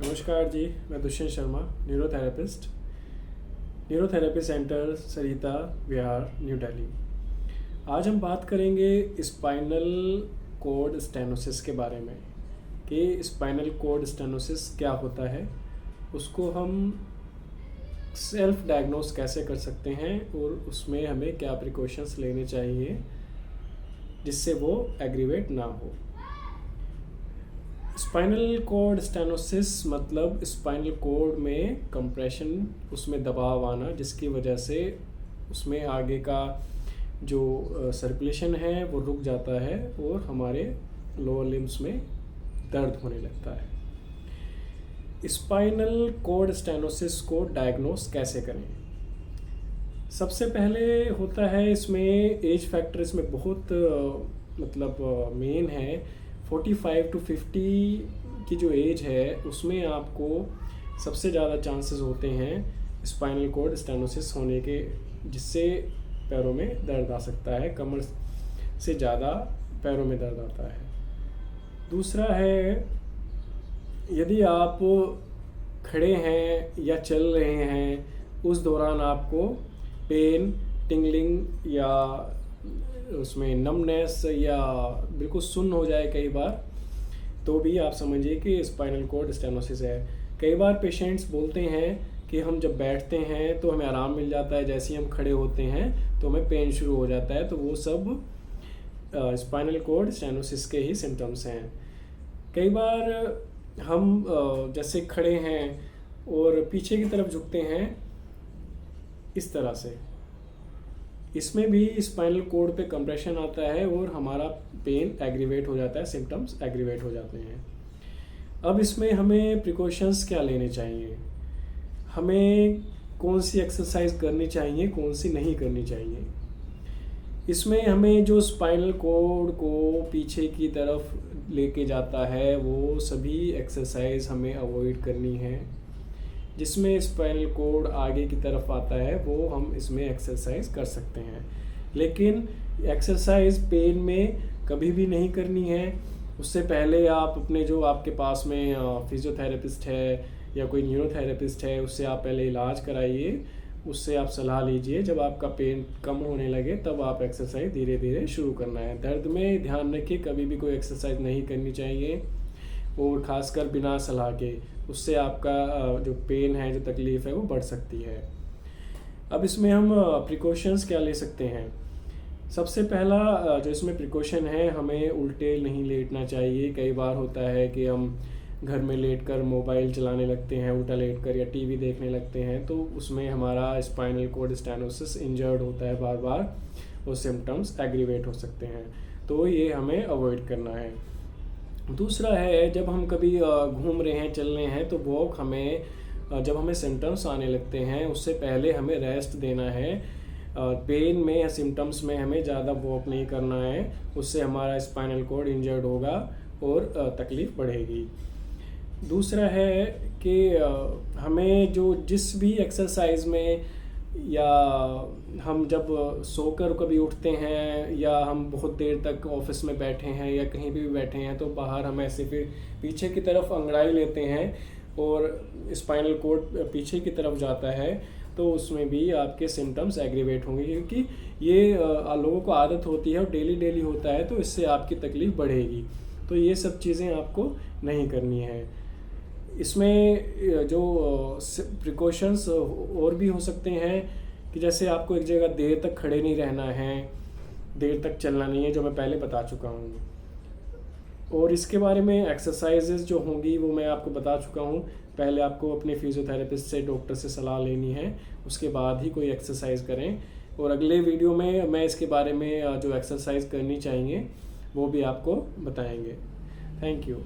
नमस्कार जी, मैं Dushyant Sharma, neurotherapy centre सरिता विहार, new Delhi. आज हम बात करेंगे स्पाइनल कॉर्ड स्टेनोसिस के बारे में कि स्पाइनल कॉर्ड स्टेनोसिस क्या होता है, उसको हम सेल्फ डायग्नोस कैसे कर सकते हैं और उसमें हमें क्या प्रिकॉशंस लेने चाहिए जिससे वो एग्रीवेट ना हो। स्पाइनल कॉर्ड स्टेनोसिस मतलब स्पाइनल कॉर्ड में कंप्रेशन, उसमें दबाव आना जिसकी वजह से उसमें आगे का जो सर्कुलेशन है वो रुक जाता है और हमारे लोअर लिम्स में दर्द होने लगता है। स्पाइनल कॉर्ड स्टेनोसिस को डायग्नोस कैसे करें? सबसे पहले होता है इसमें एज फैक्टर, इसमें बहुत मेन है। 45 to 50 की जो एज है उसमें आपको सबसे ज़्यादा चांसेस होते हैं स्पाइनल कॉर्ड स्टेनोसिस होने के, जिससे पैरों में दर्द आ सकता है, कमर से ज़्यादा पैरों में दर्द आता है। दूसरा है, यदि आप खड़े हैं या चल रहे हैं उस दौरान आपको पेन, टिंगलिंग या उसमें नमनेस या बिल्कुल सुन्न हो जाए कई बार, तो भी आप समझिए कि स्पाइनल कॉर्ड स्टेनोसिस है। कई बार पेशेंट्स बोलते हैं कि हम जब बैठते हैं तो हमें आराम मिल जाता है, जैसे ही हम खड़े होते हैं तो हमें पेन शुरू हो जाता है, तो वो सब स्पाइनल कॉर्ड स्टेनोसिस के ही सिम्टम्स हैं। कई बार हम जैसे खड़े हैं और पीछे की तरफ झुकते हैं इस तरह से, इसमें भी स्पाइनल कॉर्ड पे कंप्रेशन आता है और हमारा पेन एग्रीवेट हो जाता है, सिम्टम्स एग्रीवेट हो जाते हैं। अब इसमें हमें प्रिकॉशंस क्या लेने चाहिए, हमें कौन सी एक्सरसाइज करनी चाहिए, कौन सी नहीं करनी चाहिए। इसमें हमें जो स्पाइनल कॉर्ड को पीछे की तरफ लेके जाता है वो सभी एक्सरसाइज हमें अवॉइड करनी है। जिसमें स्पाइनल कॉर्ड आगे की तरफ आता है वो हम इसमें एक्सरसाइज कर सकते हैं, लेकिन एक्सरसाइज पेन में कभी भी नहीं करनी है। उससे पहले आप अपने जो आपके पास में फिजियोथेरेपिस्ट है या कोई न्यूरोथेरेपिस्ट है उससे आप पहले इलाज कराइए, उससे आप सलाह लीजिए। जब आपका पेन कम होने लगे तब आप एक्सरसाइज धीरे धीरे शुरू करना है। दर्द में ध्यान रखिए, कभी भी कोई एक्सरसाइज नहीं करनी चाहिए और ख़ासकर बिना सलाह के, उससे आपका जो पेन है, जो तकलीफ़ है वो बढ़ सकती है। अब इसमें हम प्रिकॉशंस क्या ले सकते हैं? सबसे पहला जो इसमें प्रिकॉशन है, हमें उल्टे नहीं लेटना चाहिए। कई बार होता है कि हम घर में लेटकर मोबाइल चलाने लगते हैं उल्टा लेटकर, या टीवी देखने लगते हैं, तो उसमें हमारा स्पाइनल कॉर्ड स्टेनोसिस इंजर्ड होता है बार बार और सिम्टम्स एग्रीवेट हो सकते हैं, तो ये हमें अवॉइड करना है। दूसरा है, जब हम कभी घूम रहे हैं, चल रहे हैं, तो वॉक हमें जब हमें सिम्टम्स आने लगते हैं उससे पहले हमें रेस्ट देना है। पेन में या सिम्टम्स में हमें ज़्यादा वॉक नहीं करना है, उससे हमारा स्पाइनल कॉर्ड इंजर्ड होगा और तकलीफ़ बढ़ेगी। दूसरा है कि हमें जो जिस भी एक्सरसाइज में, या हम जब सोकर कभी उठते हैं या हम बहुत देर तक ऑफिस में बैठे हैं या कहीं भी बैठे हैं, तो बाहर हम ऐसे फिर पीछे की तरफ अंगड़ाई लेते हैं और स्पाइनल कॉर्ड पीछे की तरफ जाता है, तो उसमें भी आपके सिम्टम्स एग्रीवेट होंगे, क्योंकि ये लोगों को आदत होती है और डेली होता है, तो इससे आपकी तकलीफ़ बढ़ेगी। तो ये सब चीज़ें आपको नहीं करनी है। इसमें जो प्रिकॉशंस और भी हो सकते हैं कि जैसे आपको एक जगह देर तक खड़े नहीं रहना है, देर तक चलना नहीं है, जो मैं पहले बता चुका हूँ। और इसके बारे में एक्सरसाइजेज जो होंगी वो मैं आपको बता चुका हूँ। पहले आपको अपने फिजियोथेरेपिस्ट से, डॉक्टर से सलाह लेनी है, उसके बाद ही कोई एक्सरसाइज करें। और अगले वीडियो में मैं इसके बारे में जो एक्सरसाइज करनी चाहिए वो भी आपको बताएंगे। Thank you.